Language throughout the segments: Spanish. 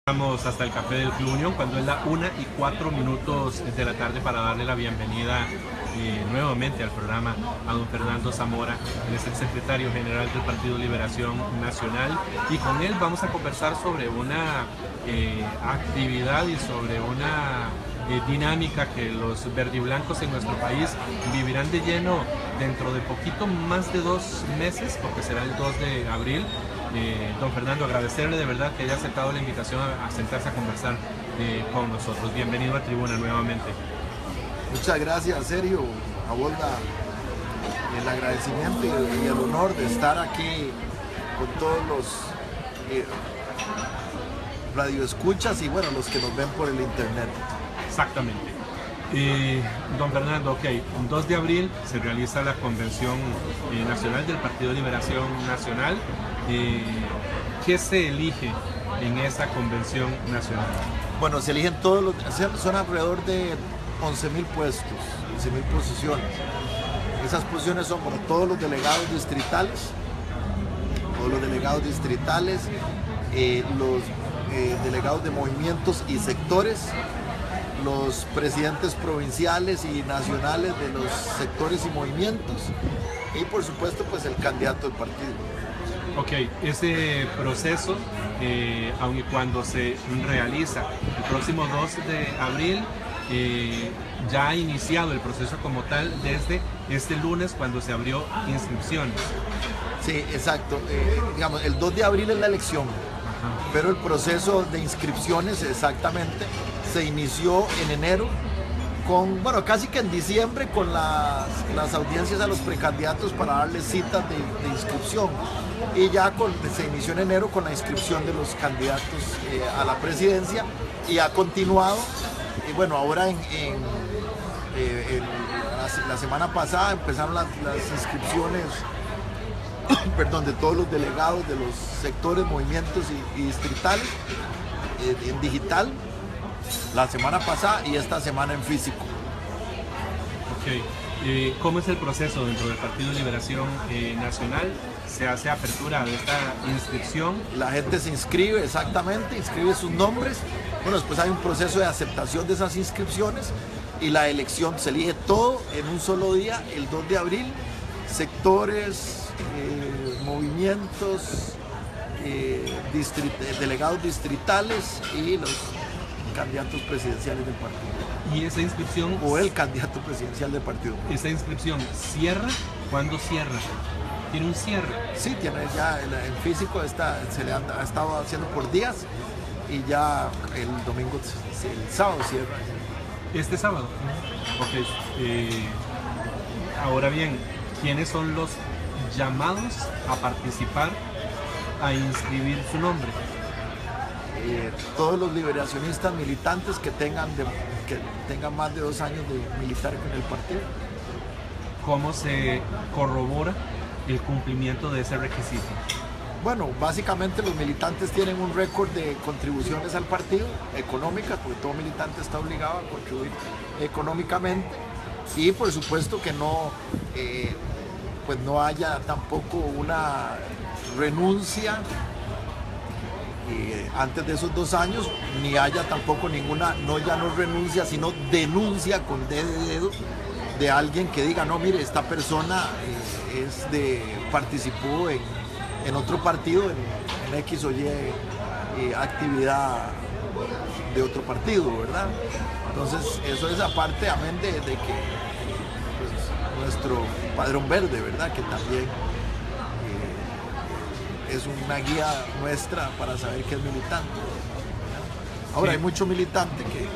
Vamos hasta el Café del Club Unión cuando es la 1:04 de la tarde para darle la bienvenida nuevamente al programa a don Fernando Zamora. Él es el secretario general del Partido Liberación Nacional y con él vamos a conversar sobre una actividad y sobre una dinámica que los verdiblancos en nuestro país vivirán de lleno dentro de poquito más de 2 meses, porque será el 2 de abril. Don Fernando, agradecerle de verdad que haya aceptado la invitación a sentarse a conversar con nosotros. Bienvenido a Tribuna nuevamente. Muchas gracias, Sergio. Aborda el agradecimiento y el honor de estar aquí con todos los radioescuchas y bueno, los que nos ven por el internet. Exactamente. Don Fernando, ok, el 2 de abril se realiza la Convención Nacional del Partido Liberación Nacional. ¿Qué se elige en esa Convención Nacional? Bueno, se eligen son alrededor de 11.000 puestos, 11.000 posiciones. Esas posiciones son para todos los delegados distritales, los delegados de movimientos y sectores, los presidentes provinciales y nacionales de los sectores y movimientos y por supuesto pues el candidato del partido. Ok, ese proceso, aun y cuando se realiza el próximo 2 de abril, ya ha iniciado el proceso como tal desde este lunes cuando se abrió inscripciones. Sí, exacto. Digamos, el 2 de abril es la elección, pero el proceso de inscripciones exactamente se inició en enero, casi que en diciembre con las audiencias a los precandidatos para darles citas de inscripción. Y ya se inició en enero con la inscripción de los candidatos a la presidencia y ha continuado. Y bueno, ahora la semana pasada empezaron las inscripciones de todos los delegados de los sectores, movimientos y distritales en digital la semana pasada y esta semana en físico. Ok, ¿cómo es el proceso dentro del Partido Liberación Nacional? ¿Se hace apertura de esta inscripción? La gente se inscribe, exactamente, inscribe sus nombres. Bueno, después hay un proceso de aceptación de esas inscripciones y la elección se elige todo en un solo día, el 2 de abril, sectores, movimientos, delegados distritales y los candidatos presidenciales del partido. ¿Y esa inscripción? O el candidato presidencial del partido. ¿Esa inscripción cierra? ¿Cuándo cierra? ¿Tiene un cierre? Sí, tiene ya en físico, se le ha estado haciendo por días y ya el domingo, el sábado cierra. ¿Este sábado? Ok. Ahora bien, ¿quiénes son los llamados a participar, a inscribir su nombre? Todos los liberacionistas militantes que tengan más de 2 años de militar con el partido. ¿Cómo se corrobora el cumplimiento de ese requisito? Bueno, básicamente los militantes tienen un récord de contribuciones al partido, económicas, porque todo militante está obligado a contribuir económicamente y por supuesto que no haya tampoco una renuncia antes de esos 2 años, ni haya tampoco ninguna, no renuncia, sino denuncia con D de dedo de alguien que diga, no, mire, esta persona participó en otro partido, en X o Y actividad de otro partido, ¿verdad? Entonces, eso es aparte, amén de que pues, nuestro padrón verde, ¿verdad? Que también es una guía nuestra para saber qué es militante. Ahora, sí, hay mucho militante que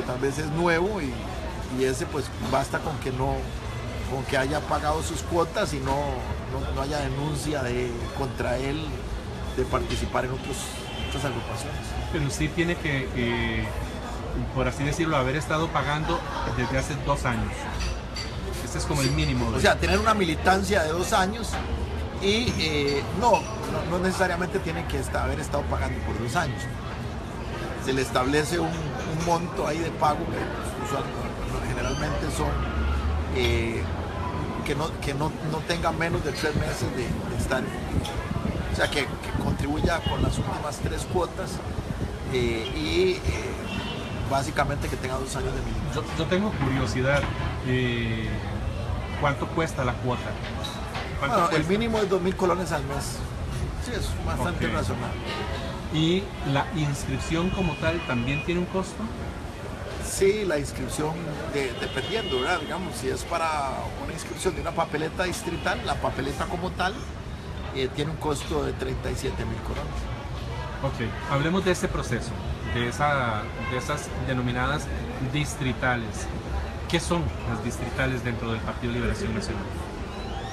tal vez es nuevo y ese pues basta con que haya pagado sus cuotas y no haya denuncia contra él de participar en otras agrupaciones. Pero sí tiene que, por así decirlo, haber estado pagando desde hace 2 años. Este es como el mínimo. O sea, tener una militancia de 2 años y no necesariamente tiene que haber estado pagando por 2 años. Se le establece un monto ahí de pago que generalmente son que no tenga menos de 3 meses de estar, o sea que contribuya con las últimas 3 cuotas básicamente que tenga 2 años de mínimo. Yo tengo curiosidad, ¿cuánto cuesta la cuota? Bueno, el mínimo es 2.000 colones al mes. Sí, es bastante razonable. ¿Y la inscripción como tal también tiene un costo? Sí, la inscripción, dependiendo, ¿verdad? Digamos, si es para una inscripción de una papeleta distrital, la papeleta como tal tiene un costo de 37.000 colones. Ok, hablemos de ese proceso, de esas denominadas distritales. ¿Qué son las distritales dentro del Partido Liberación Nacional?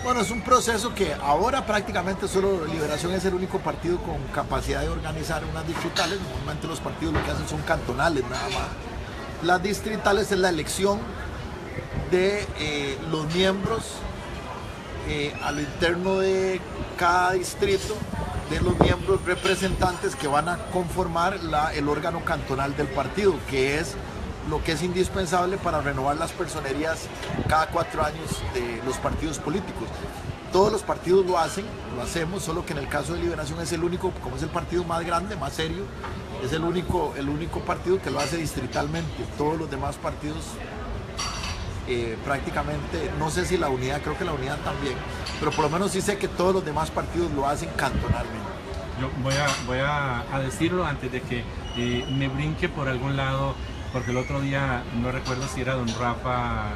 Bueno, es un proceso que ahora prácticamente solo Liberación es el único partido con capacidad de organizar unas distritales. Normalmente los partidos lo que hacen son cantonales nada más. Las distritales es la elección de los miembros a lo interno de cada distrito, de los miembros representantes que van a conformar el órgano cantonal del partido, que es lo que es indispensable para renovar las personerías cada 4 años de los partidos políticos. Todos los partidos lo hacemos, solo que en el caso de Liberación es el único, como es el partido más grande, más serio, es el único partido que lo hace distritalmente. Todos los demás partidos prácticamente, no sé si la unidad, creo que la unidad también, pero por lo menos sí sé que todos los demás partidos lo hacen cantonalmente. Yo voy a decirlo antes de que me brinque por algún lado, porque el otro día no recuerdo si era don Rafa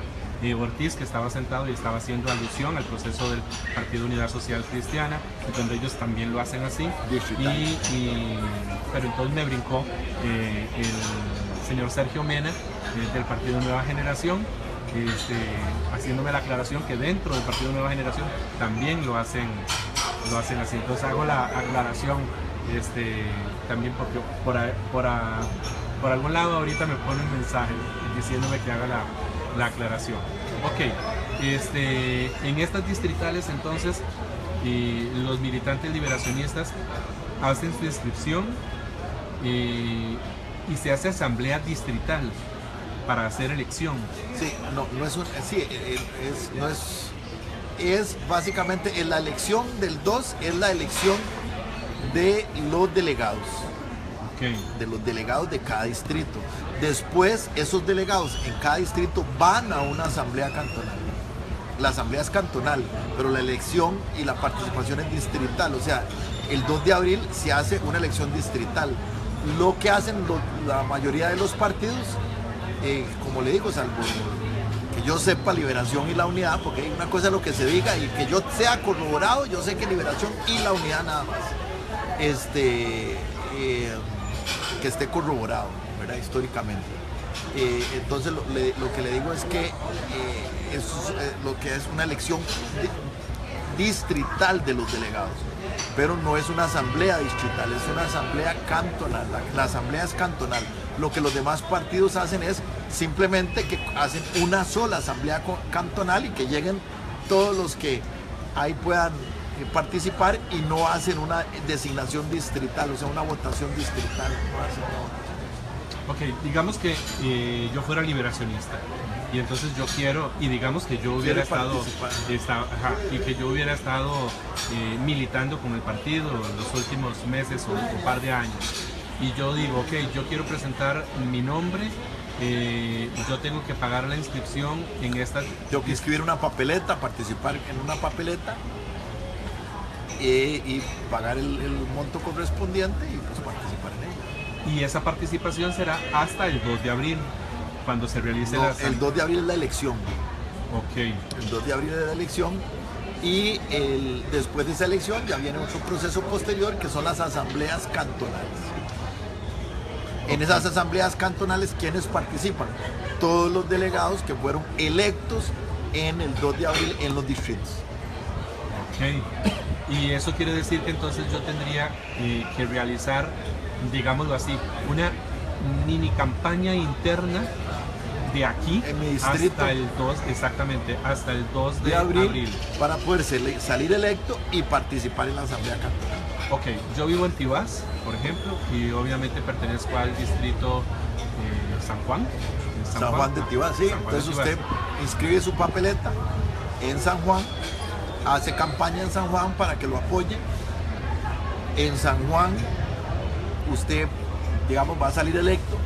Ortiz, que estaba sentado y estaba haciendo alusión al proceso del Partido Unidad Social Cristiana, donde ellos también lo hacen así, pero entonces me brincó el señor Sergio Mena del Partido Nueva Generación, haciéndome la aclaración que dentro del Partido Nueva Generación también lo hacen así. Entonces hago la aclaración también porque por algún lado ahorita me pone un mensaje diciéndome que haga la aclaración. Ok, en estas distritales entonces los militantes liberacionistas hacen su inscripción y se hace asamblea distrital para hacer elección. Sí, es básicamente la elección del 2 es la elección de los delegados. Okay. De los delegados de cada distrito. Después, esos delegados en cada distrito van a una asamblea cantonal. La asamblea es cantonal, pero la elección y la participación es distrital. O sea, el 2 de abril se hace una elección distrital. Lo que hacen la mayoría de los partidos, como le digo, salvo que yo sepa Liberación y la Unidad, porque una cosa es lo que se diga y que yo sea corroborado, yo sé que Liberación y la Unidad nada más. Que esté corroborado, ¿verdad? Históricamente. Entonces lo que le digo es que lo que es una elección distrital de los delegados, pero no es una asamblea distrital, es una asamblea cantonal. La asamblea es cantonal. Lo que los demás partidos hacen es simplemente que hacen una sola asamblea cantonal y que lleguen todos los que ahí puedan participar y no hacen una designación distrital, o sea, una votación distrital. Ok, digamos que yo fuera liberacionista y entonces yo quiero, y digamos que yo hubiera estado militando con el partido los últimos meses o un par de años, y yo digo, ok, yo quiero presentar mi nombre, yo tengo que pagar la inscripción en esta... Tengo que inscribir una papeleta, participar en una papeleta, y pagar el monto correspondiente y pues participar en ella. Y esa participación será hasta el 2 de abril, cuando se realice la... El 2 de abril es la elección. Ok. El 2 de abril es la elección y después de esa elección ya viene otro proceso posterior que son las asambleas cantonales. Okay. En esas asambleas cantonales, ¿quiénes participan? Todos los delegados que fueron electos en el 2 de abril en los distritos. Ok. Y eso quiere decir que entonces yo tendría que realizar, digámoslo así, una mini campaña interna de aquí en mi distrito hasta el 2, exactamente, hasta el 2 de abril. Para poder salir electo y participar en la asamblea cantonal. Ok, yo vivo en Tibás, por ejemplo, y obviamente pertenezco al distrito San Juan. San Juan de Tibás, sí. Entonces usted inscribe su papeleta en San Juan, hace campaña en San Juan para que lo apoyen En San Juan, usted, digamos, va a salir electo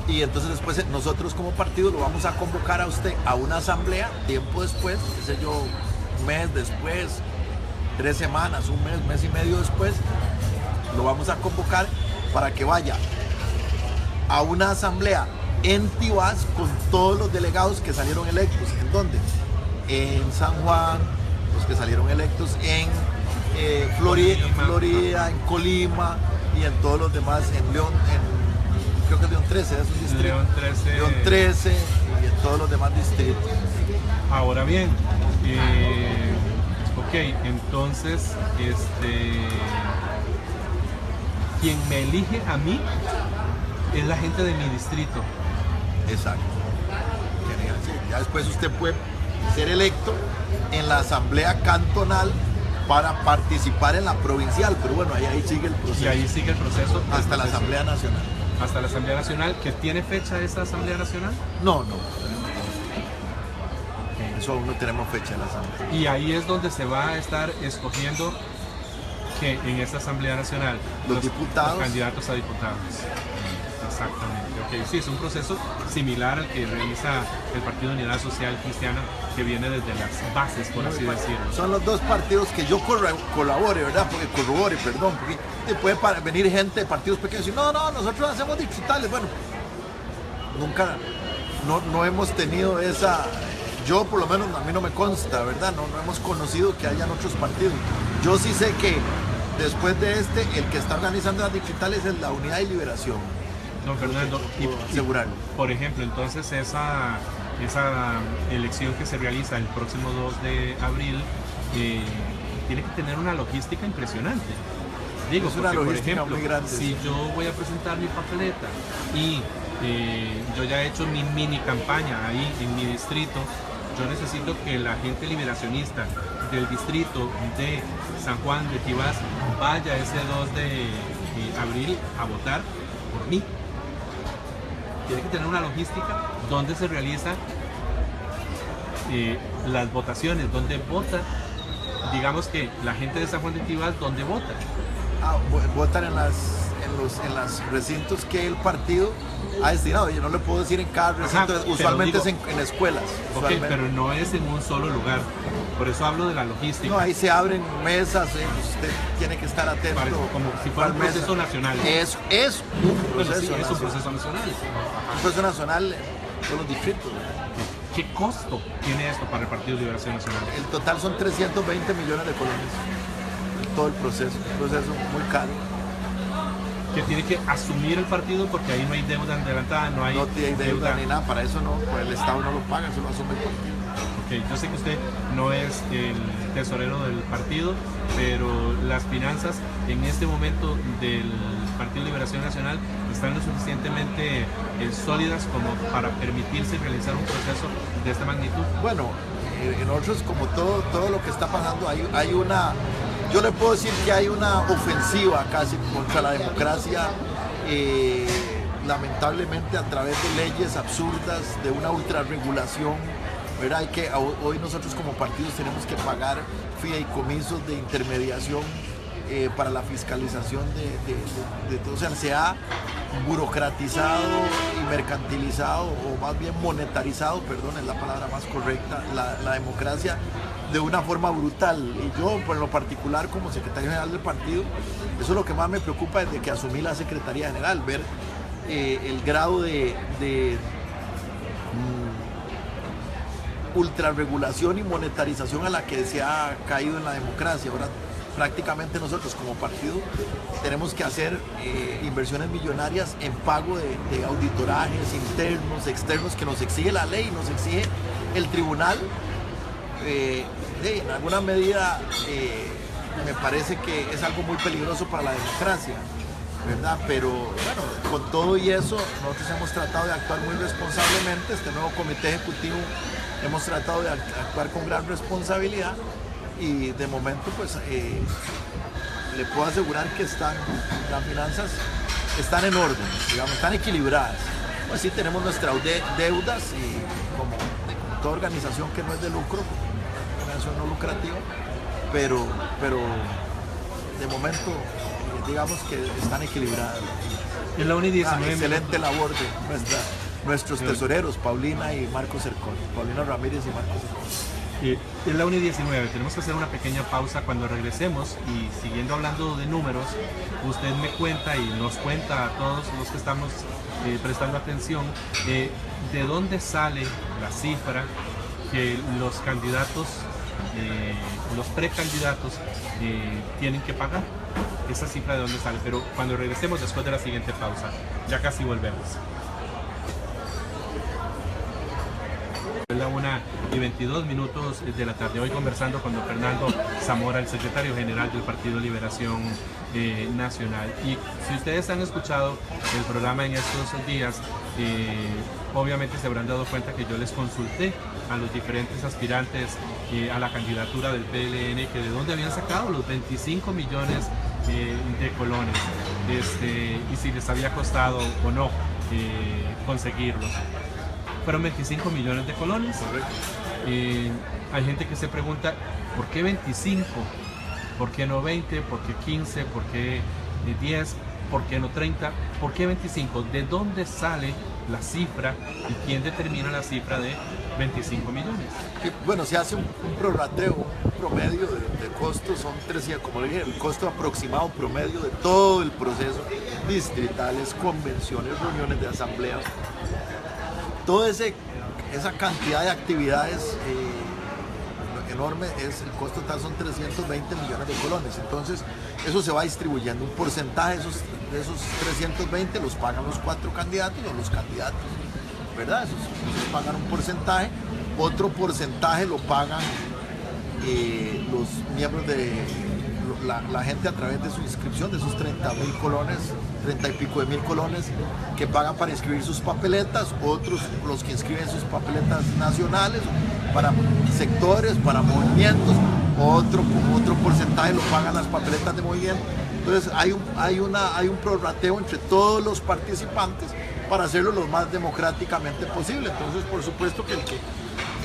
y entonces después nosotros como partido lo vamos a convocar a usted a una asamblea tiempo después, qué sé yo, un mes después, 3 semanas, un mes y medio después, lo vamos a convocar para que vaya a una asamblea en Tibás con todos los delegados que salieron electos. ¿En dónde? En San Juan, los que salieron electos en Florida, en Colima y en todos los demás, en León, creo que es León 13, es un distrito. León 13 y en todos los demás distritos. Ahora bien, ok, entonces, quien me elige a mí es la gente de mi distrito. Exacto. Sí, ya después usted puede ser electo en la asamblea cantonal para participar en la provincial, pero bueno, ahí sigue el proceso. Y ahí sigue el proceso. Hasta la Asamblea Nacional. Hasta la Asamblea Nacional, ¿que tiene fecha esa Asamblea Nacional? No. Eso aún no tenemos fecha en la Asamblea. Y ahí es donde se va a estar escogiendo que en esta Asamblea Nacional los diputados, los candidatos a diputados. Exactamente, ok. Sí, es un proceso similar al que realiza el Partido Unidad Social Cristiana, que viene desde las bases, por así decirlo. Son los dos partidos que yo corrobore, ¿verdad? Porque puede venir gente de partidos pequeños y no, nosotros hacemos distritales. Bueno, nunca, no hemos tenido esa, yo por lo menos a mí no me consta, ¿verdad? No hemos conocido que hayan otros partidos. Yo sí sé que después de el que está organizando las distritales es la Unidad y Liberación. Don Fernando, y por ejemplo, entonces esa elección que se realiza el próximo 2 de abril tiene que tener una logística impresionante. Digo, es una porque, logística por ejemplo, muy grande. Si yo voy a presentar mi papeleta y yo ya he hecho mi mini campaña ahí en mi distrito, yo necesito que la gente liberacionista del distrito de San Juan de Tibás vaya ese 2 de abril a votar por mí. Tiene que tener una logística donde se realizan las votaciones, donde vota, digamos que la gente de San Juan de Tibás, ¿dónde vota? Votan en los recintos que el partido ha destinado. Yo no le puedo decir en cada recinto. Ajá, usualmente digo, es en escuelas. Ok, pero no es en un solo lugar. Por eso hablo de la logística. No, ahí se abren mesas, usted tiene que estar atento. Parece como si fuera un proceso nacional. Es un proceso nacional. Es un proceso nacional. Un proceso nacional con los distritos. ¿Qué costo tiene esto para el Partido de Liberación Nacional? El total son 320 millones de colones. Todo el proceso, un proceso muy caro. Que tiene que asumir el partido porque ahí no hay deuda adelantada, no hay deuda ni nada, para eso no, pues el Estado no lo paga, eso lo asume el partido. Okay, yo sé que usted no es el tesorero del partido, pero las finanzas en este momento del Partido de Liberación Nacional están lo suficientemente sólidas como para permitirse realizar un proceso de esta magnitud. Bueno, nosotros como todo lo que está pasando, hay una, yo le puedo decir que hay una ofensiva casi contra la democracia, lamentablemente a través de leyes absurdas, de una ultrarregulación, ¿verdad? Hoy nosotros como partidos tenemos que pagar fideicomisos de intermediación para la fiscalización de todo. O sea, se ha burocratizado y mercantilizado, o más bien monetarizado, perdón, es la palabra más correcta, la democracia de una forma brutal. Y yo, por lo particular, como secretario general del partido, eso es lo que más me preocupa desde que asumí la Secretaría General, ver el grado de ultrarregulación y monetarización a la que se ha caído en la democracia. Ahora prácticamente nosotros como partido tenemos que hacer inversiones millonarias en pago de auditorajes internos, externos, que nos exige la ley, nos exige el tribunal. En alguna medida me parece que es algo muy peligroso para la democracia, ¿verdad? Pero bueno, con todo y eso nosotros hemos tratado de actuar muy responsablemente. Este nuevo comité ejecutivo hemos tratado de actuar con gran responsabilidad y de momento pues le puedo asegurar que las finanzas están en orden, digamos, están equilibradas. Pues sí tenemos nuestras deudas y como toda organización que no es de lucro, organización no lucrativa, pero de momento digamos que están equilibradas. Es la 1 y 19 excelente labor de nuestros tesoreros, Paulina y Marcos Cercón, Paulina Ramírez y Marcos Cercón. Es la 1 y 19, tenemos que hacer una pequeña pausa. Cuando regresemos y siguiendo hablando de números, usted me cuenta y nos cuenta a todos los que estamos prestando atención de dónde sale la cifra que los candidatos, los precandidatos tienen que pagar. Esa cifra de dónde sale, pero cuando regresemos después de la siguiente pausa, ya casi volvemos. Es la 1 y 22 minutos de la tarde. Hoy conversando con don Fernando Zamora, el secretario general del Partido Liberación Nacional. Y si ustedes han escuchado el programa en estos días, obviamente se habrán dado cuenta que yo les consulté a los diferentes aspirantes a la candidatura del PLN que de dónde habían sacado los 25 millones de colones, y si les había costado o no conseguirlos. Fueron 25 millones de colones. Hay gente que se pregunta, ¿por qué 25? ¿Por qué no 20? ¿Por qué 15? ¿Por qué 10? ¿Por qué no 30? ¿Por qué 25? ¿De dónde sale la cifra y quién determina la cifra de 25 millones? Bueno, se hace un prorrateo, un promedio de costos, son 300, como le dije, el costo aproximado promedio de todo el proceso, distritales, convenciones, reuniones de asamblea, toda esa cantidad de actividades enorme, el costo total son 320 millones de colones. Entonces eso se va distribuyendo, un porcentaje de esos 320 los pagan los 4 candidatos o los candidatos, ¿verdad? Esos pagan un porcentaje, otro porcentaje lo pagan los miembros de la gente a través de su inscripción, de esos 30.000 colones, 30 y pico de mil colones que pagan para inscribir sus papeletas, otros los que inscriben sus papeletas nacionales para sectores, para movimientos, otro porcentaje lo pagan las papeletas de movimiento. Entonces hay un prorrateo entre todos los participantes para hacerlo lo más democráticamente posible. Entonces, por supuesto que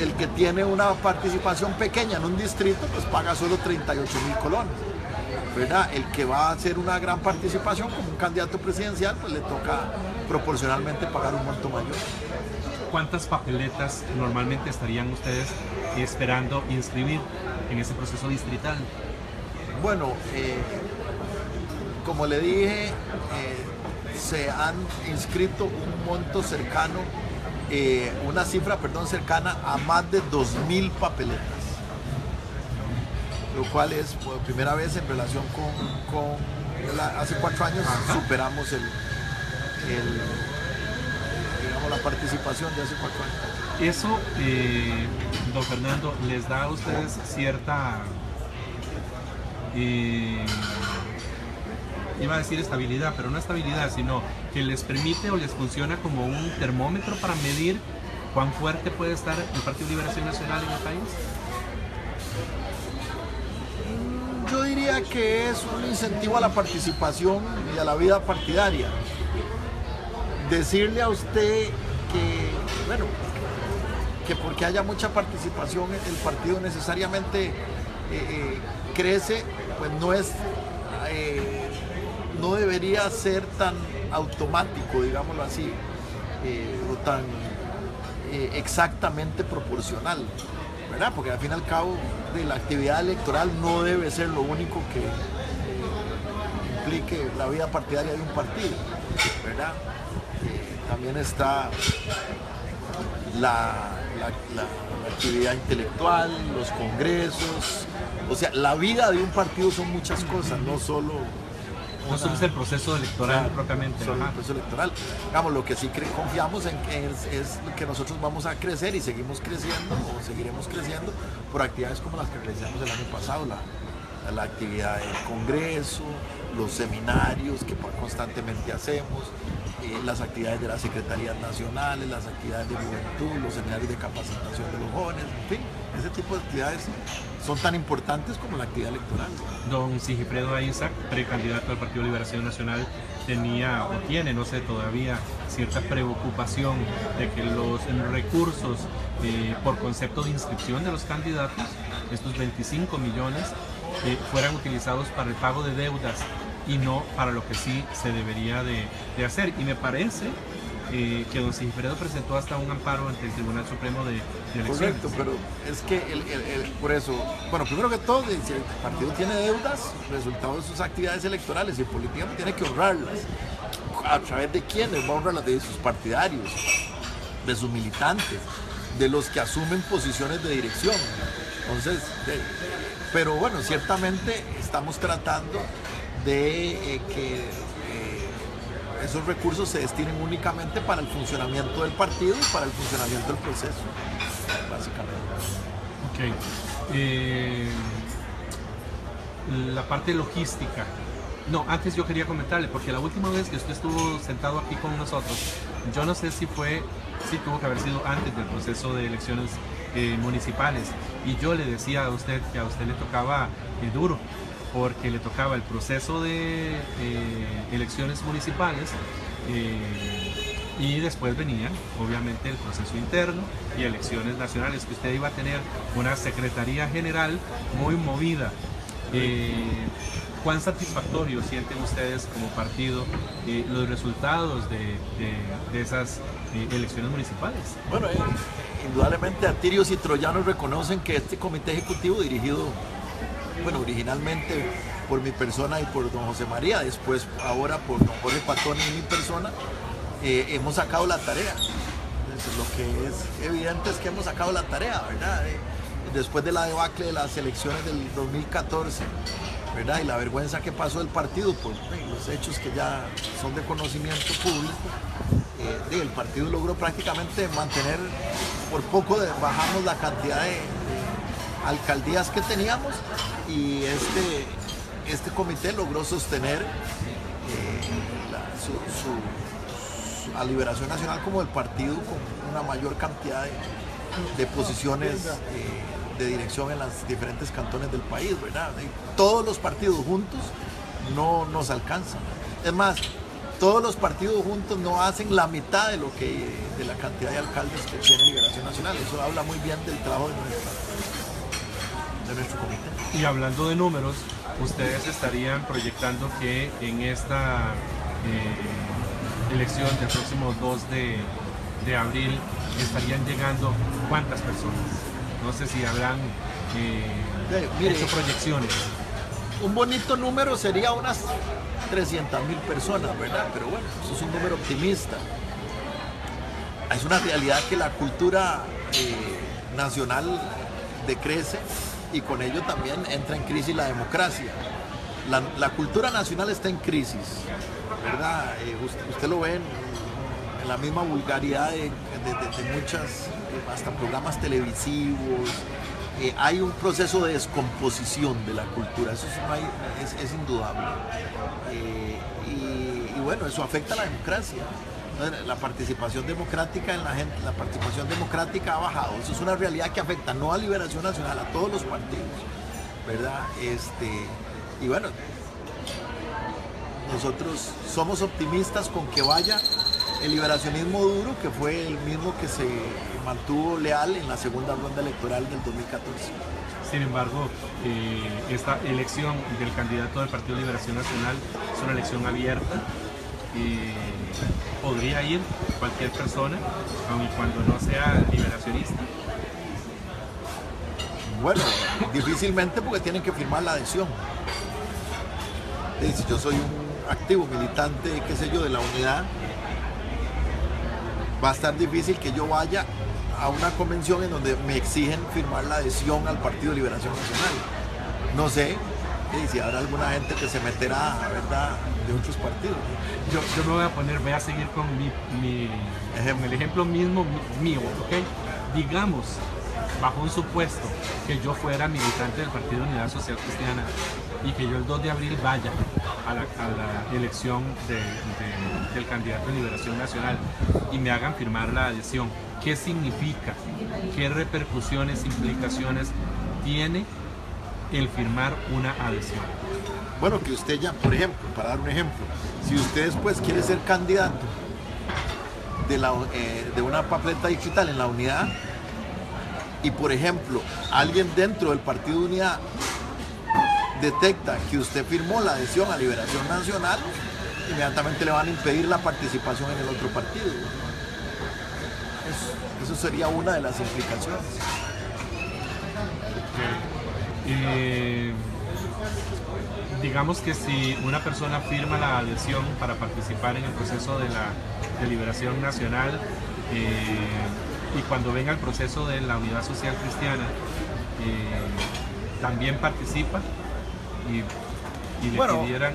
el que tiene una participación pequeña en un distrito, pues paga solo 38.000 colones, ¿verdad? El que va a hacer una gran participación como un candidato presidencial, pues le toca proporcionalmente pagar un monto mayor. ¿Cuántas papeletas normalmente estarían ustedes esperando inscribir en ese proceso distrital? Bueno, como le dije, se han inscrito un monto cercano, una cifra, cercana a más de 2.000 papeletas, lo cual es por primera vez en relación con hace 4 años. Ajá. Superamos digamos, la participación de hace 4 años. Eso, don Fernando, les da a ustedes cierta, iba a decir estabilidad, pero no estabilidad, sino que les permite o les funciona como un termómetro para medir cuán fuerte puede estar el Partido Liberación Nacional en el país. Yo diría que es un incentivo a la participación y a la vida partidaria. Decirle a usted que, bueno, que porque haya mucha participación el partido necesariamente crece, pues no debería ser tan automático, digámoslo así, o tan exactamente proporcional, ¿verdad? Porque al fin y al cabo de la actividad electoral no debe ser lo único que implique la vida partidaria de un partido, ¿verdad? También está la actividad intelectual, los congresos, o sea, la vida de un partido son muchas cosas, no solo es el proceso electoral, claro, propiamente. Solo el proceso electoral. Digamos, lo que sí confiamos en es que nosotros vamos a crecer y seguimos creciendo o seguiremos creciendo por actividades como las que realizamos el año pasado, la actividad del congreso, los seminarios que constantemente hacemos, las actividades de las secretarías nacionales, las actividades de juventud, los seminarios de capacitación de los jóvenes, en fin, ese tipo de actividades son tan importantes como la actividad electoral. Don Sigifredo Isaac, precandidato al Partido Liberación Nacional, tenía o tiene, no sé, todavía cierta preocupación de que los recursos por concepto de inscripción de los candidatos, estos 25 millones, fueran utilizados para el pago de deudas y no para lo que sí se debería de hacer. Y me parece que don Sigifredo presentó hasta un amparo ante el Tribunal Supremo de Elecciones. Correcto, pero es que por eso, bueno, primero que todo, si el partido tiene deudas, resultado de sus actividades electorales, y el político tiene que honrarlas. ¿A través de quiénes? Va a honrarlas de sus partidarios, de sus militantes, de los que asumen posiciones de dirección. Entonces, pero bueno, ciertamente estamos tratando de que esos recursos se destinen únicamente para el funcionamiento del partido y para el funcionamiento del proceso, básicamente. Ok. La parte logística. No, antes yo quería comentarle, porque la última vez que usted estuvo sentado aquí con nosotros, yo no sé si tuvo que haber sido antes del proceso de elecciones municipales, y yo le decía a usted que a usted le tocaba duro, porque le tocaba el proceso de elecciones municipales y después venía obviamente el proceso interno y elecciones nacionales, que usted iba a tener una secretaría general muy movida. ¿Cuán satisfactorio sienten ustedes como partido los resultados de esas elecciones municipales? Bueno, indudablemente Atirios y Troyanos reconocen que este comité ejecutivo dirigido, bueno, originalmente por mi persona y por don José María, después ahora por don Jorge Patoni y mi persona, hemos sacado la tarea. Entonces, lo que es evidente es que hemos sacado la tarea, ¿verdad? Después de la debacle de las elecciones del 2014, ¿verdad? Y la vergüenza que pasó el partido por los hechos que ya son de conocimiento público, el partido logró prácticamente mantener, por poco bajamos la cantidad de alcaldías que teníamos, y este comité logró sostener a Liberación Nacional como el partido con una mayor cantidad de posiciones de dirección en los diferentes cantones del país, ¿verdad? Y todos los partidos juntos no nos alcanzan. Es más, todos los partidos juntos no hacen la mitad de la cantidad de alcaldes que tiene Liberación Nacional. Eso habla muy bien del trabajo de nuestro comité. Y hablando de números, ustedes estarían proyectando que en esta elección del próximo 2 de abril estarían llegando ¿cuántas personas? No sé si habrán hecho proyecciones. Un bonito número sería unas 300,000 personas, ¿verdad? Pero bueno, eso es un número optimista. Es una realidad que la cultura nacional decrece, y con ello también entra en crisis la democracia. La cultura nacional está en crisis, ¿verdad? Usted lo ve en la misma vulgaridad de muchas, hasta programas televisivos. Hay un proceso de descomposición de la cultura, eso es indudable. Y bueno, eso afecta a la democracia. La participación democrática en la gente, la participación democrática ha bajado. Eso es una realidad que afecta no a Liberación Nacional, a todos los partidos, ¿verdad? Y bueno, nosotros somos optimistas con que vaya el liberacionismo duro, que fue el mismo que se mantuvo leal en la segunda ronda electoral del 2014. Sin embargo, esta elección del candidato del Partido Liberación Nacional es una elección abierta. Podría ir cualquier persona, aun cuando no sea liberacionista. Bueno, difícilmente, porque tienen que firmar la adhesión. Si yo soy un activo militante, qué sé yo, de la unidad, va a estar difícil que yo vaya a una convención en donde me exigen firmar la adhesión al Partido de Liberación Nacional. No sé si habrá alguna gente que se meterá, ¿verdad?, de otros partidos. Yo me voy a seguir con el ejemplo mismo mío, ¿ok? Digamos, bajo un supuesto, que yo fuera militante del Partido de Unidad Social Cristiana y que yo el 2 de abril vaya a la elección del candidato de Liberación Nacional y me hagan firmar la adhesión. ¿Qué significa? ¿Qué repercusiones, implicaciones tiene el firmar una adhesión? Bueno, que usted ya, por ejemplo, para dar un ejemplo, si usted después quiere ser candidato de una papeleta digital en la unidad, y por ejemplo, alguien dentro del Partido de Unidad detecta que usted firmó la adhesión a Liberación Nacional, inmediatamente le van a impedir la participación en el otro partido. Eso sería una de las implicaciones. Digamos que si una persona firma la adhesión para participar en el proceso de Liberación Nacional, y cuando venga el proceso de la Unidad Social Cristiana, también participa y decidieran...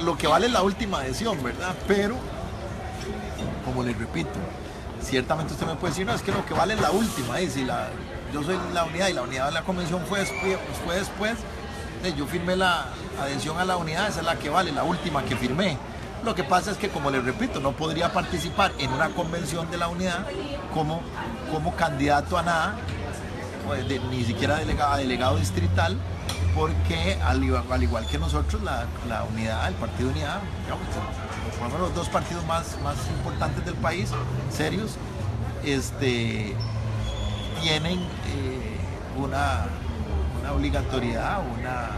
Lo que vale es la última adhesión, ¿verdad? Pero, como les repito, ciertamente usted me puede decir, no, es que lo que vale es la última, si yo soy la unidad y la unidad de la convención fue después, yo firmé la adhesión a la unidad, esa es la que vale, la última que firmé. Lo que pasa es que, como les repito, no podría participar en una convención de la unidad como candidato a nada, ni siquiera delegado distrital, porque al igual que nosotros, la unidad, el partido Unidad, digamos, fueron los dos partidos más importantes del país, serios, tienen una obligatoriedad, una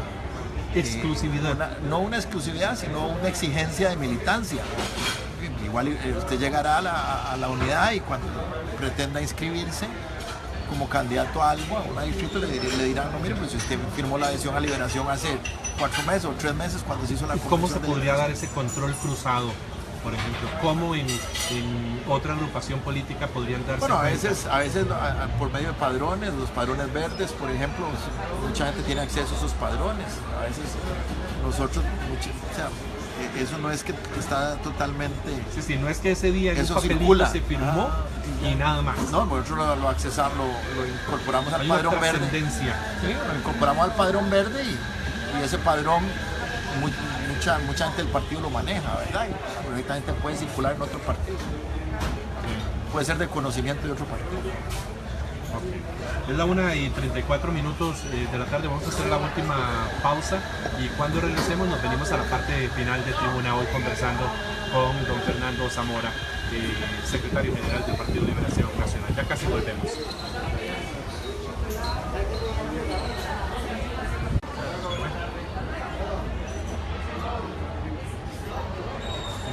exclusividad. No una exclusividad, sino una exigencia de militancia. Igual usted llegará a la unidad y cuando pretenda inscribirse como candidato a algo, a una distrito, le dirán, no, mire, pues si usted firmó la adhesión a Liberación hace 4 meses o 3 meses cuando se hizo la convención. ¿Cómo se podría dar ese control cruzado? Por ejemplo, ¿cómo en otra agrupación política podrían darse Bueno, a cuenta? veces por medio de padrones, los padrones verdes, por ejemplo, mucha gente tiene acceso a esos padrones. A veces nosotros, eso no es que está totalmente... Sí, no es que ese día en eso un papelito circula. se firmó y nada más. No, nosotros lo accesamos, lo incorporamos al Hay padrón una verde. trascendencia. Sí, lo incorporamos al padrón verde y ese padrón mucha gente del partido lo maneja, ¿verdad? Y perfectamente puede circular en otro partido. Puede ser de conocimiento de otro partido. Okay. Es la 1:34 de la tarde. Vamos a hacer la última pausa y cuando regresemos nos venimos a la parte final de tribuna, hoy conversando con don Fernando Zamora, secretario general del Partido Liberación Nacional. Ya casi volvemos.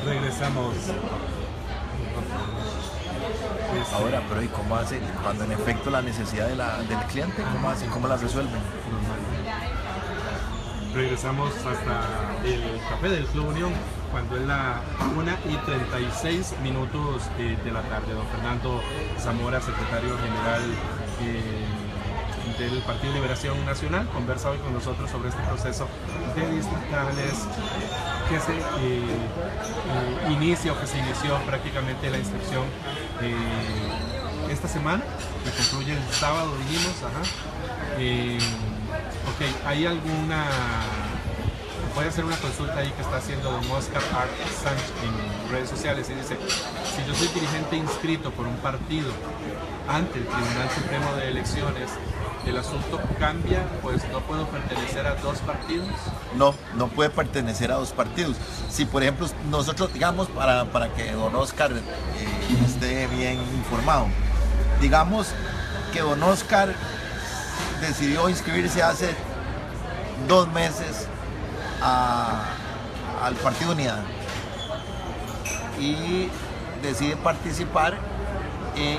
Regresamos. Ahora, pero ¿y cómo hace cuando en efecto la necesidad del cliente, cómo la resuelven? Regresamos hasta el café del Club Unión cuando es la 1:36 de la tarde. Don Fernando Zamora, secretario general del Partido Liberación Nacional, conversa hoy con nosotros sobre este proceso de distritales que se inició prácticamente la inscripción esta semana, que concluye el sábado, dijimos. Ok, ¿hay alguna... Voy a hacer una consulta ahí que está haciendo don Oscar Art Sánchez en redes sociales y dice: si yo soy dirigente inscrito por un partido ante el Tribunal Supremo de Elecciones, ¿el asunto cambia? Pues no puedo pertenecer a dos partidos. No puede pertenecer a dos partidos. Si por ejemplo nosotros, digamos, para que don Oscar esté bien informado, digamos que don Oscar decidió inscribirse hace 2 meses al Partido Unidad y decide participar en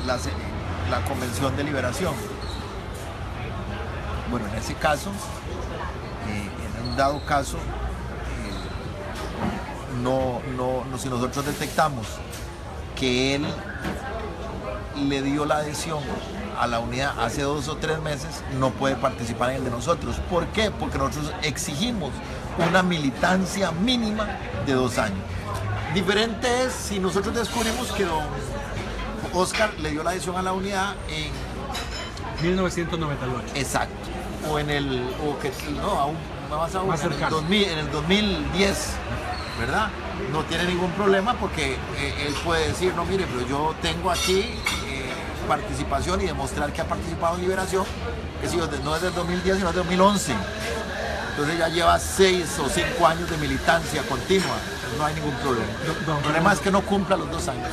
la Convención de Liberación. Bueno, en ese caso, en un dado caso, si nosotros detectamos que él le dio la adhesión a la unidad hace 2 o 3 meses, no puede participar en el de nosotros. ¿Por qué? Porque nosotros exigimos una militancia mínima de 2 años. Diferente es si nosotros descubrimos que don Oscar le dio la adhesión a la unidad en 1998. Exacto. O en el, aún más cercano. En el 2010, ¿verdad? No tiene ningún problema porque él puede decir, no, mire, pero yo tengo aquí participación y demostrar que ha participado en Liberación, que sí, no es del 2010, sino del 2011. Entonces ya lleva 6 o 5 años de militancia continua, no hay ningún problema. El problema es que no cumpla los 2 años.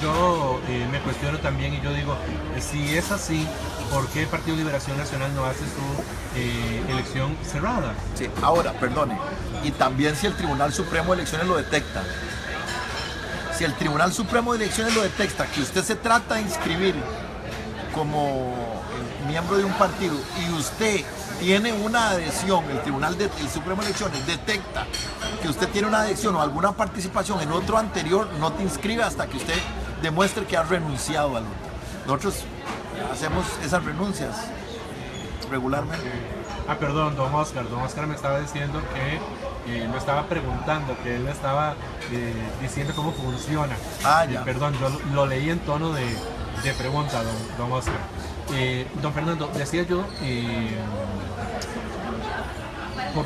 Yo me cuestiono también y yo digo, si es así, ¿por qué el Partido Liberación Nacional no hace su elección cerrada? Sí, ahora, perdone, y también si el Tribunal Supremo de Elecciones lo detecta. Si el Tribunal Supremo de Elecciones lo detecta, que usted se trata de inscribir como miembro de un partido y usted tiene una adhesión, el Supremo de Elecciones detecta que usted tiene una adhesión o alguna participación en otro anterior, no te inscribe hasta que usted demuestre que ha renunciado al otro. Nosotros hacemos esas renuncias regularmente. Perdón, don Oscar me estaba diciendo que me estaba preguntando, que él me estaba diciendo cómo funciona. Ya. Perdón, yo lo leí en tono de pregunta, don Oscar. Don Fernando, decía yo...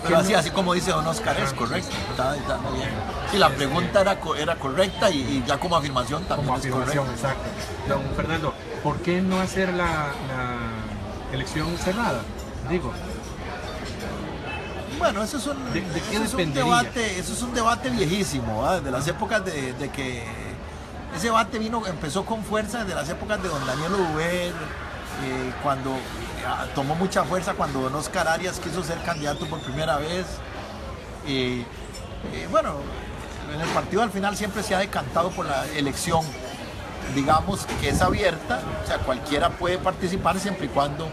Pero así como dice don Oscar, es correcto. Está muy bien. Sí, la pregunta era correcta y ya como afirmación también como es afirmación, correcta. exacto. Don Fernando, ¿por qué no hacer la elección cerrada? Digo. Bueno, eso es un debate viejísimo, ¿verdad? Desde las épocas de que ese debate empezó con fuerza desde las épocas de don Daniel Oduber, cuando tomó mucha fuerza cuando don Oscar Arias quiso ser candidato por primera vez. Bueno, en el partido al final siempre se ha decantado por la elección, digamos que es abierta, o sea, cualquiera puede participar siempre y cuando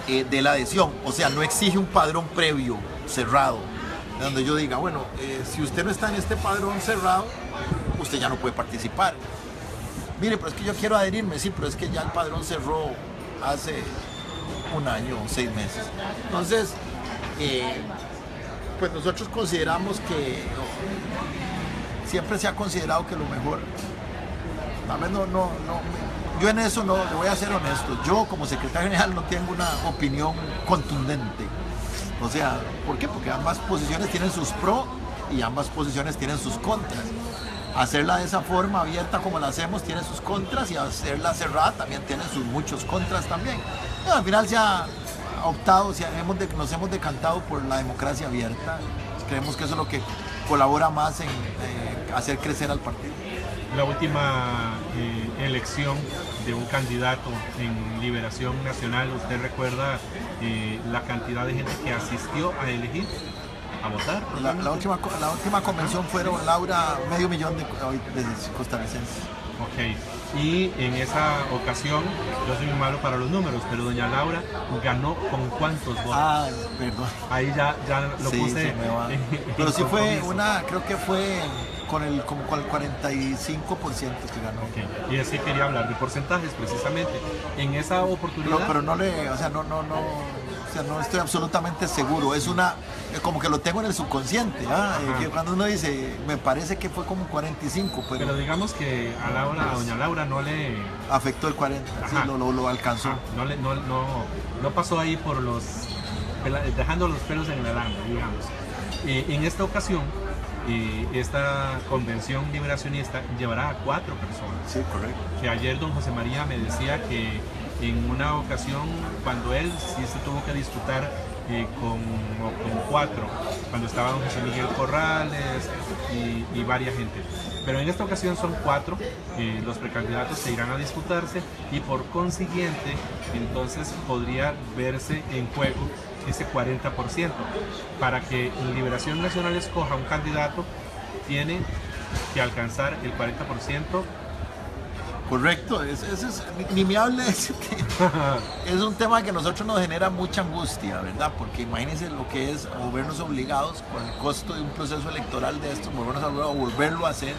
de la adhesión, o sea, no exige un padrón previo cerrado, donde yo diga, bueno, si usted no está en este padrón cerrado, usted ya no puede participar. Mire, pero es que yo quiero adherirme, sí, pero es que ya el padrón cerró hace 1 año o 6 meses. Entonces, pues nosotros consideramos que siempre se ha considerado que lo mejor, tal vez yo en eso no, le voy a ser honesto, yo como secretario general no tengo una opinión contundente. O sea, ¿por qué? Porque ambas posiciones tienen sus pros y ambas posiciones tienen sus contras. Hacerla de esa forma abierta como la hacemos tiene sus contras y hacerla cerrada también tiene sus muchos contras también. Pero al final se ha optado, nos hemos decantado por la democracia abierta. Creemos que eso es lo que colabora más en hacer crecer al partido. La última elección de un candidato en Liberación Nacional, ¿usted recuerda la cantidad de gente que asistió a elegir? ¿A votar? La última convención fueron, Laura, 500,000 de costarricenses. Ok, y en esa ocasión, yo soy muy malo para los números, pero doña Laura ganó con ¿cuántos votos? Perdón. Ahí ya lo puse. Sí, me va. Pero sí fue creo que fue con el 45% que ganó. Okay. Y así quería hablar de porcentajes precisamente. En esa oportunidad... Pero no estoy absolutamente seguro. Es como que lo tengo en el subconsciente. Que cuando uno dice, me parece que fue como 45, pero digamos que a doña Laura no le... afectó el 40, sí, lo alcanzó. No pasó ahí por dejando los pelos en la lana, digamos. En esta ocasión, esta convención liberacionista llevará a 4 personas. Sí, correcto. Que ayer don José María me decía que en una ocasión, cuando él sí se tuvo que disputar con 4, cuando estaba don José Miguel Corrales y varias gente. Pero en esta ocasión son 4, los precandidatos se irán a disputarse y por consiguiente, entonces podría verse en juego ese 40%. Para que Liberación Nacional escoja un candidato, tiene que alcanzar el 40%. Correcto, ni me hable de ese tema. Es un tema que a nosotros nos genera mucha angustia, ¿verdad? Porque imagínense lo que es vernos obligados con el costo de un proceso electoral de estos, volverlo a hacer.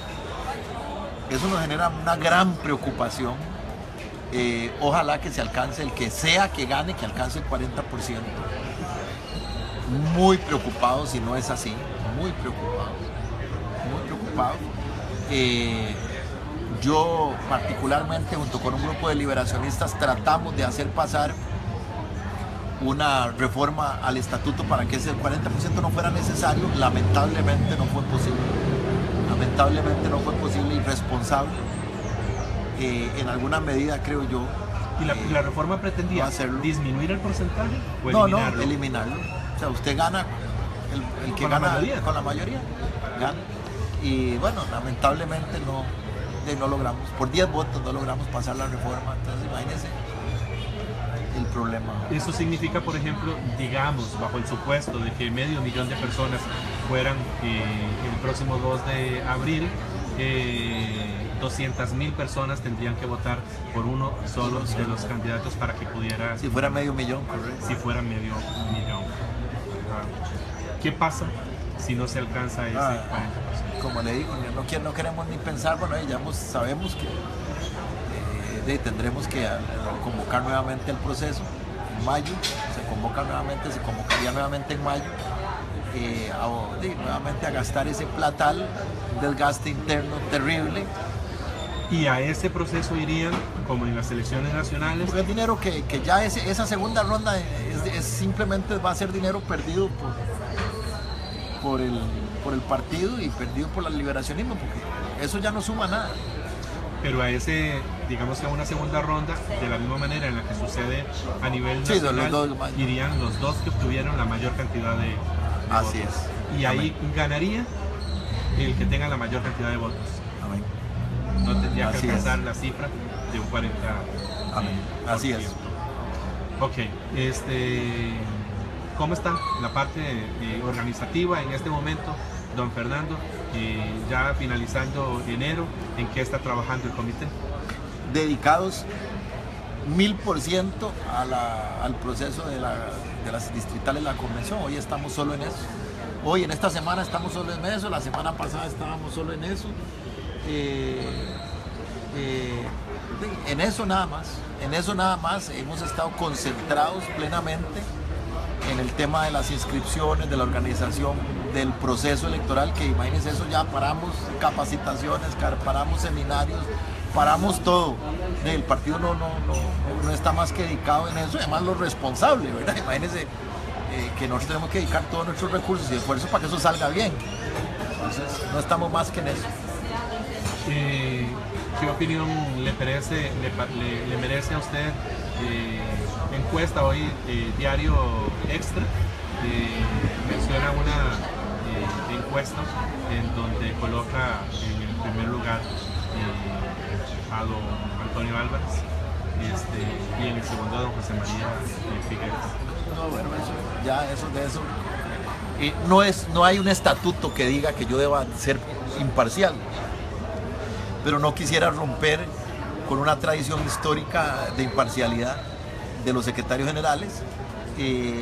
Eso nos genera una gran preocupación. Ojalá que se alcance, el que sea que gane, que alcance el 40%. Muy preocupado si no es así, muy preocupado. Yo particularmente junto con un grupo de liberacionistas tratamos de hacer pasar una reforma al estatuto para que ese 40% no fuera necesario. Lamentablemente no fue posible, irresponsable en alguna medida, creo yo. ¿Y la reforma pretendía disminuir el porcentaje o eliminarlo? No, eliminarlo. sea, usted gana, el que Con la gana mayoría. con la mayoría, gana. Y bueno, lamentablemente no logramos, por 10 votos no logramos pasar la reforma, entonces imagínense el problema. Eso significa, por ejemplo, digamos, bajo el supuesto de que 500.000 de personas fueran el próximo 2 de abril, 200.000 personas tendrían que votar por uno solo de los candidatos para que pudiera... Si fuera 500.000, correcto. Si fuera 500.000. ¿Qué pasa si no se alcanza ese 40%? Como le digo, no queremos ni pensar, bueno, sabemos que tendremos que convocar nuevamente el proceso en mayo, se convocaría nuevamente en mayo, nuevamente a gastar ese platal, un desgaste interno terrible. Y a ese proceso irían, como en las elecciones nacionales. Porque es dinero que ya esa segunda ronda simplemente va a ser dinero perdido por el partido y perdido por el liberacionismo, porque eso ya no suma nada. Pero a ese, digamos que a una segunda ronda, de la misma manera en la que sucede a nivel nacional, irían los dos que obtuvieron la mayor cantidad de votos. Así es. Y ahí ganaría el que tenga la mayor cantidad de votos. Amén. No tendría que Así alcanzar es. la cifra de un 40%. Amén. Así es. Ok, ¿cómo está la parte organizativa en este momento, don Fernando? Ya finalizando enero, ¿en qué está trabajando el comité? Dedicados 1000% al proceso de las distritales de la convención. Hoy estamos solo en eso. Hoy, en esta semana, estamos solo en eso. La semana pasada estábamos solo en eso. En eso nada más. Hemos estado concentrados plenamente en el tema de las inscripciones, de la organización, del proceso electoral, que imagínense eso, ya paramos capacitaciones, paramos seminarios, paramos todo. El partido no está más que dedicado en eso, además lo responsable, ¿verdad? Imagínense que nosotros tenemos que dedicar todos nuestros recursos y esfuerzos para que eso salga bien. Entonces, no estamos más que en eso. ¿Qué opinión le merece a usted encuesta hoy, Diario Extra? Menciona una encuesta en donde coloca en el primer lugar a don Antonio Álvarez y en el segundo a don José María Figueres. No, bueno, no hay un estatuto que diga que yo deba ser imparcial, pero no quisiera romper con una tradición histórica de imparcialidad de los secretarios generales.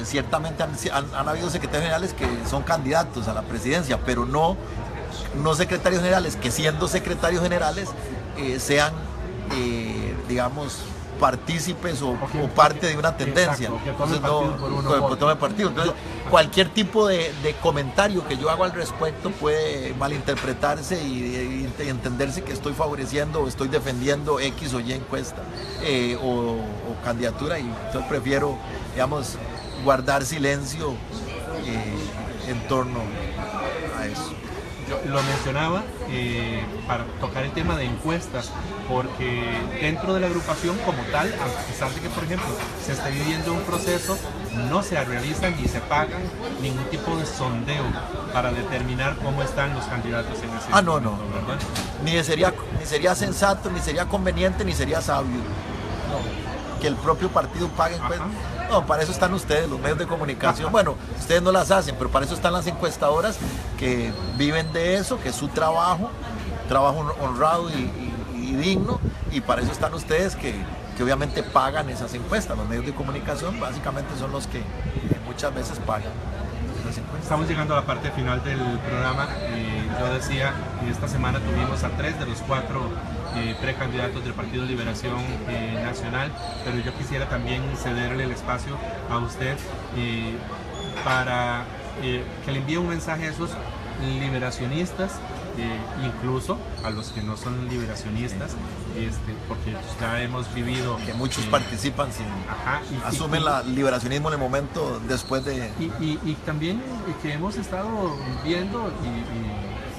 Ciertamente han habido secretarios generales que son candidatos a la presidencia, pero no secretarios generales que, siendo secretarios generales, sean, digamos, partícipes o parte de una tendencia. Entonces, cualquier tipo de comentario que yo hago al respecto puede malinterpretarse y entenderse que estoy favoreciendo o estoy defendiendo X o Y encuesta o candidatura, y entonces prefiero, digamos, guardar silencio en torno a eso. Yo lo mencionaba para tocar el tema de encuestas, porque dentro de la agrupación como tal, a pesar de que, por ejemplo, se está viviendo un proceso, no se realizan ni se pagan ningún tipo de sondeo para determinar cómo están los candidatos en ese momento, no. ¿verdad? Ni sería sensato, ni sería conveniente, ni sería sabio. No. Que el propio partido pague encuestas. No, para eso están ustedes, los medios de comunicación. Bueno, ustedes no las hacen, pero para eso están las encuestadoras que viven de eso, que es su trabajo honrado y digno, y para eso están ustedes que obviamente pagan esas encuestas. Los medios de comunicación básicamente son los que muchas veces pagan esas encuestas. Estamos llegando a la parte final del programa. Yo decía, esta semana tuvimos a 3 de los 4 precandidatos del Partido Liberación Nacional, pero yo quisiera también cederle el espacio a usted para que le envíe un mensaje a esos liberacionistas, incluso a los que no son liberacionisst, porque ya hemos vivido que muchos participan sin asumen el liberacionismo en el momento después de y también que hemos estado viendo,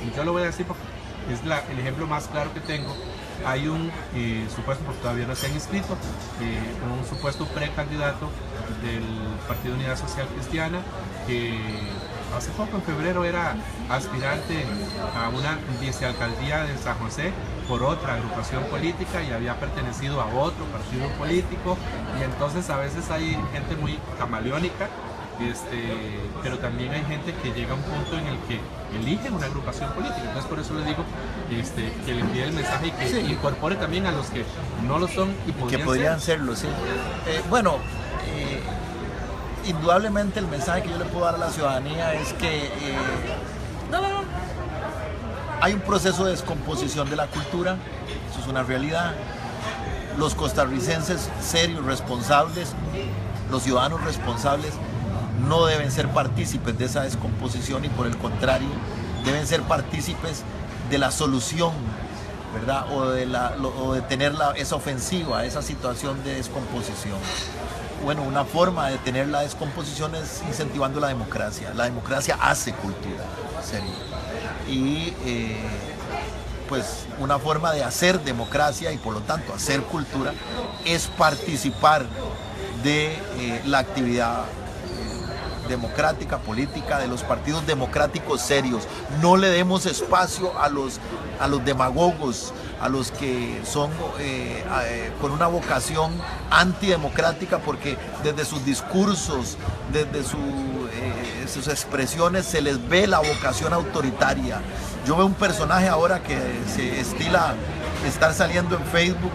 y yo lo voy a decir porque es el ejemplo más claro que tengo, hay un supuesto, porque todavía no se han inscrito, un supuesto precandidato del Partido Unidad Social Cristiana que hace poco, en febrero, era aspirante a una vicealcaldía de San José por otra agrupación política y había pertenecido a otro partido político, y entonces a veces hay gente muy camaleónica, pero también hay gente que llega a un punto en el que eligen una agrupación política. Entonces por eso les digo que le envíe el mensaje y que sí incorpore también a los que no lo son y podrían serlo, sí. Indudablemente el mensaje que yo le puedo dar a la ciudadanía es que hay un proceso de descomposición de la cultura, eso es una realidad. Los costarricenses serios, responsables, los ciudadanos responsables no deben ser partícipes de esa descomposición y por el contrario deben ser partícipes de la solución, ¿verdad? O de tener esa ofensiva, esa situación de descomposición. Bueno, una forma de tener la descomposición es incentivando la democracia. La democracia hace cultura, en serio. Y pues una forma de hacer democracia y por lo tanto hacer cultura es participar de la actividad democrática, política, de los partidos democráticos serios. No le demos espacio a los demagogos, a los que son con una vocación antidemocrática, porque desde sus discursos, desde sus expresiones se les ve la vocación autoritaria. Yo veo un personaje ahora que se estila estar saliendo en Facebook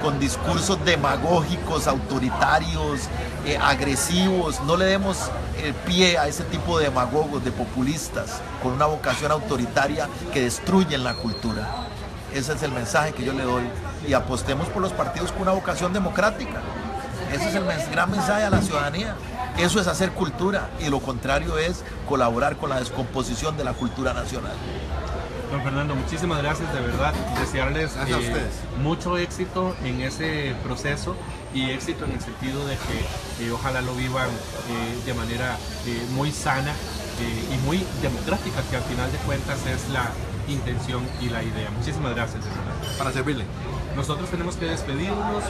con discursos demagógicos, autoritarios, agresivos. No le demos el pie a ese tipo de demagogos, de populistas, con una vocación autoritaria que destruyen la cultura. Ese es el mensaje que yo le doy. Y apostemos por los partidos con una vocación democrática. Ese es el gran mensaje a la ciudadanía. Eso es hacer cultura y lo contrario es colaborar con la descomposición de la cultura nacional. Don Fernando, muchísimas gracias, de verdad. Desearles mucho éxito en ese proceso y éxito en el sentido de que ojalá lo vivan de manera muy sana y muy democrática, que al final de cuentas es la intención y la idea. Muchísimas gracias, de verdad. Para servirle. Nosotros tenemos que despedirnos.